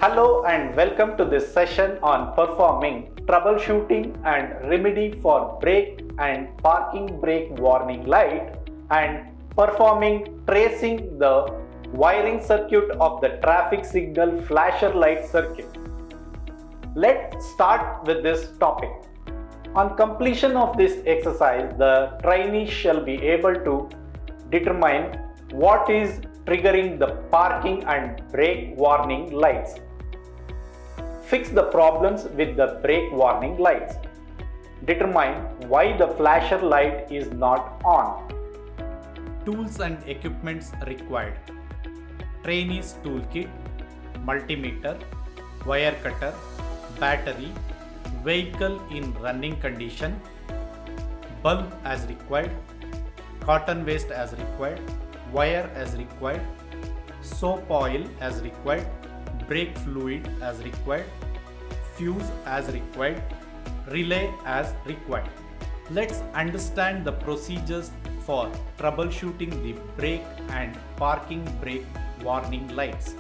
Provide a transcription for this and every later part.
Hello and welcome to this session on performing troubleshooting and remedy for brake and parking brake warning light and performing tracing the wiring circuit of the traffic signal flasher light circuit. Let's start with this topic. On completion of this exercise, the trainee shall be able to determine what is triggering the parking and brake warning lights. Fix the problems with the brake warning lights. Determine why the flasher light is not on. Tools and equipments required: trainee's toolkit, multimeter, wire cutter, battery, vehicle in running condition, bulb as required, cotton waste as required, wire as required, soap oil as required, brake fluid as required, fuse as required, relay as required. Let's understand the procedures for troubleshooting the brake and parking brake warning lights.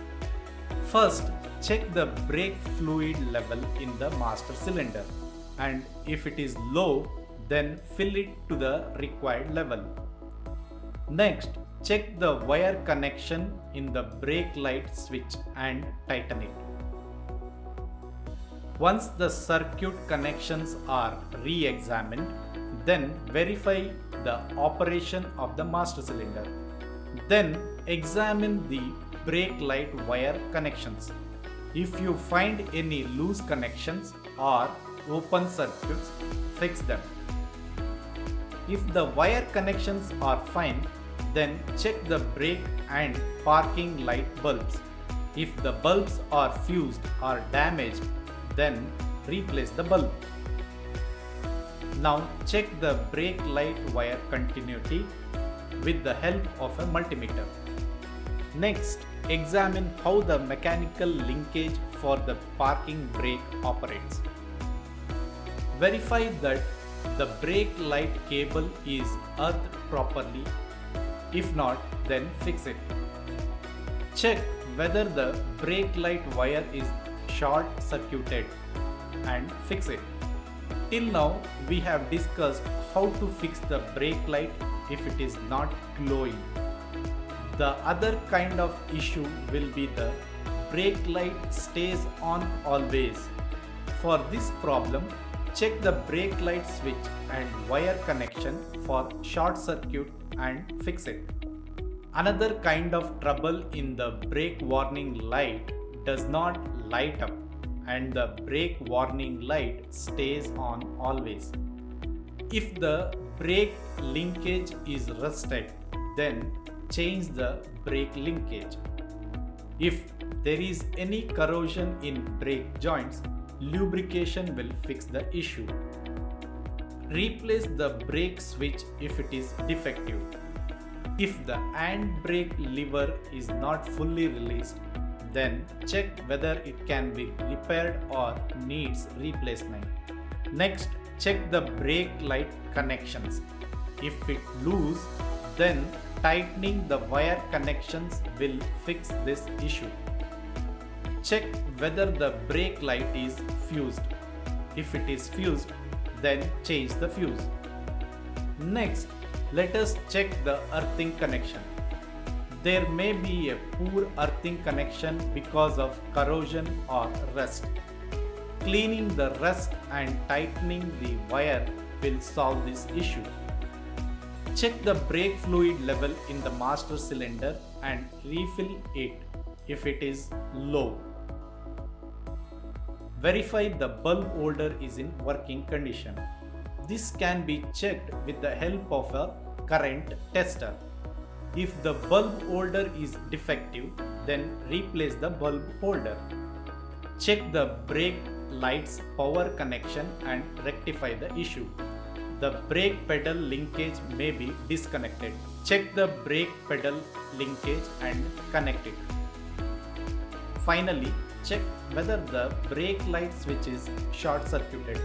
First, check the brake fluid level in the master cylinder, and if it is low, then fill it to the required level. Next, check the wire connection in the brake light switch and tighten it. Once the circuit connections are re-examined, then verify the operation of the master cylinder. Then examine the brake light wire connections. If you find any loose connections or open circuits, fix them. If the wire connections are fine, then check the brake and parking light bulbs. If the bulbs are fused or damaged, then replace the bulb. Now check the brake light wire continuity with the help of a multimeter. Next, examine how the mechanical linkage for the parking brake operates. Verify that the brake light cable is earthed properly. If not, then fix it. Check whether the brake light wire is short circuited and fix it. Till now, we have discussed how to fix the brake light if it is not glowing. The other kind of issue will be the brake light stays on always. For this problem, check the brake light switch and wire connection for short circuit and fix it. Another kind of trouble in the brake warning light does not light up and the brake warning light stays on always. If the brake linkage is rusted, then change the brake linkage. If there is any corrosion in brake joints, lubrication will fix the issue. Replace the brake switch if it is defective. If the handbrake lever is not fully released, then check whether it can be repaired or needs replacement. Next, check the brake light connections. If it loose, then tightening the wire connections will fix this issue. Check whether the brake light is fused. If it is fused, then change the fuse. Next, let us check the earthing connection. There may be a poor earthing connection because of corrosion or rust. Cleaning the rust and tightening the wire will solve this issue. Check the brake fluid level in the master cylinder and refill it if it is low. Verify the bulb holder is in working condition. This can be checked with the help of a current tester. If the bulb holder is defective, then replace the bulb holder. Check the brake light's power connection and rectify the issue. The brake pedal linkage may be disconnected. Check the brake pedal linkage and connect it. Finally, check whether the brake light switch is short circuited.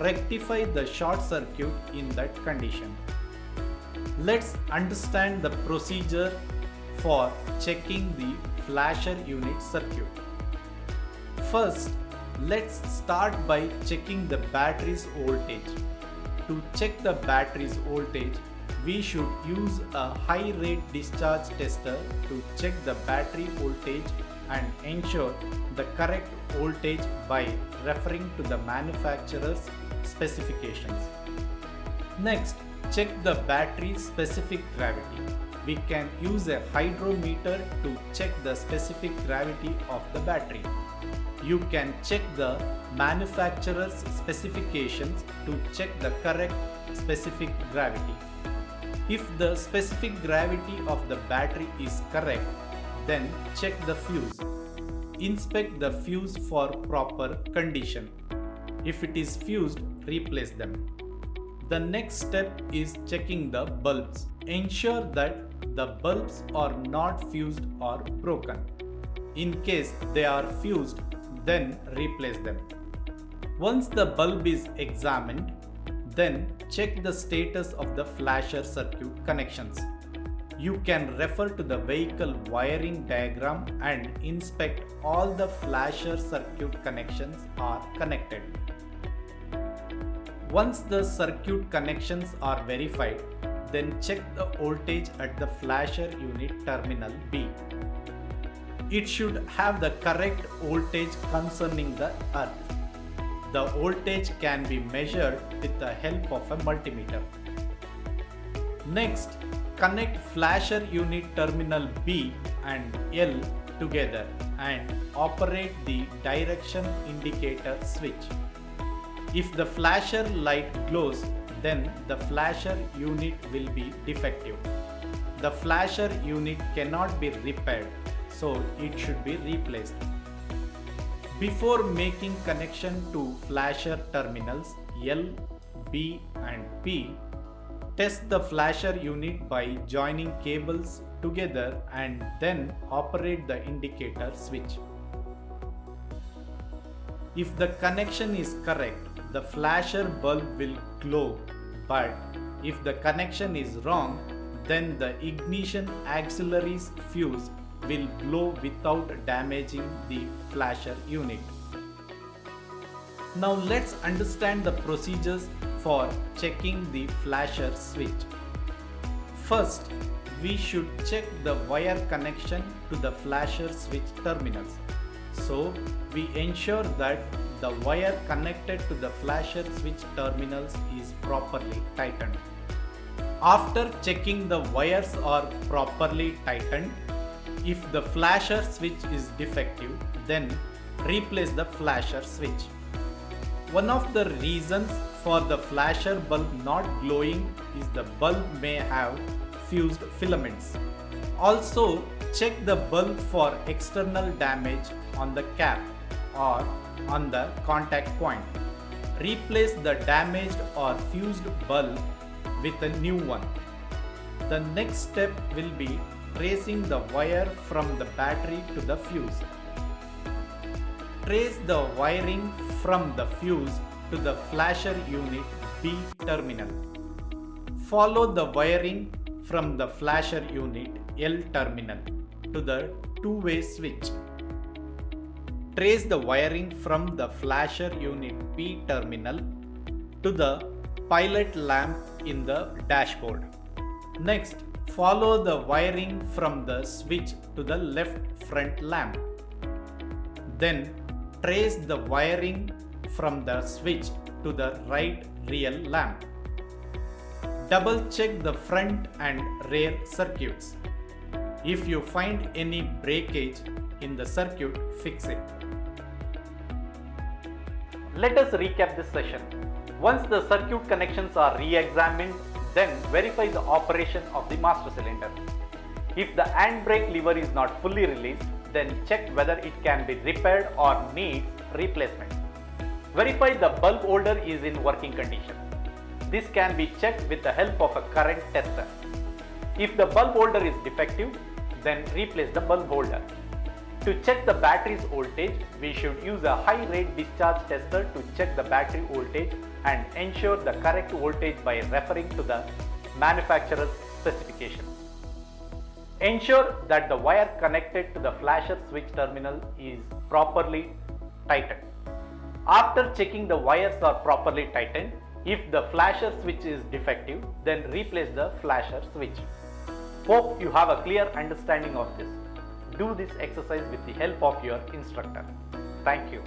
Rectify the short circuit in that condition. Let's understand the procedure for checking the flasher unit circuit. First, let's start by checking the battery's voltage. To check the battery's voltage, we should use a high rate discharge tester to check the battery voltage and ensure the correct voltage by referring to the manufacturer's specifications. Next, check the battery specific gravity. We can use a hydrometer to check the specific gravity of the battery. You can check the manufacturer's specifications to check the correct specific gravity. If the specific gravity of the battery is correct, then check the fuse. Inspect the fuse for proper condition. If it is fused, replace them. The next step is checking the bulbs. Ensure that the bulbs are not fused or broken. In case they are fused, then replace them. Once the bulb is examined, then check the status of the flasher circuit connections. You can refer to the vehicle wiring diagram and inspect all the flasher circuit connections are connected. Once the circuit connections are verified, then check the voltage at the flasher unit terminal B. It should have the correct voltage concerning the earth. The voltage can be measured with the help of a multimeter. Next, connect flasher unit terminal B and L together and operate the direction indicator switch. If the flasher light glows, then the flasher unit will be defective. The flasher unit cannot be repaired, so it should be replaced. Before making connection to flasher terminals L, B and P, test the flasher unit by joining cables together and then operate the indicator switch. If the connection is correct, the flasher bulb will glow, but if the connection is wrong, then the ignition auxiliaries fuse will blow without damaging the flasher unit. Now let's understand the procedures for checking the flasher switch. First, we should check the wire connection to the flasher switch terminals. So, we ensure that the wire connected to the flasher switch terminals is properly tightened. After checking the wires are properly tightened, if the flasher switch is defective, then replace the flasher switch. One of the reasons for the flasher bulb not glowing is the bulb may have fused filaments. Also, check the bulb for external damage on the cap or on the contact point. Replace the damaged or fused bulb with a new one. The next step will be tracing the wire from the battery to the fuse. Trace the wiring from the fuse to the flasher unit B terminal. Follow the wiring from the flasher unit L terminal to the two-way switch. Trace the wiring from the flasher unit P terminal to the pilot lamp in the dashboard. Next, follow the wiring from the switch to the left front lamp. Then, trace the wiring from the switch to the right rear lamp. Double check the front and rear circuits. If you find any breakage in the circuit, fix it. Let us recap this session. Once the circuit connections are re-examined, then verify the operation of the master cylinder. If the handbrake lever is not fully released, then check whether it can be repaired or needs replacement. Verify the bulb holder is in working condition. This can be checked with the help of a current tester. If the bulb holder is defective, then replace the bulb holder. To check the battery's voltage, we should use a high rate discharge tester to check the battery voltage and ensure the correct voltage by referring to the manufacturer's specifications. Ensure that the wire connected to the flasher switch terminal is properly tightened. After checking the wires are properly tightened, if the flasher switch is defective, then replace the flasher switch. Hope you have a clear understanding of this. Do this exercise with the help of your instructor. Thank you.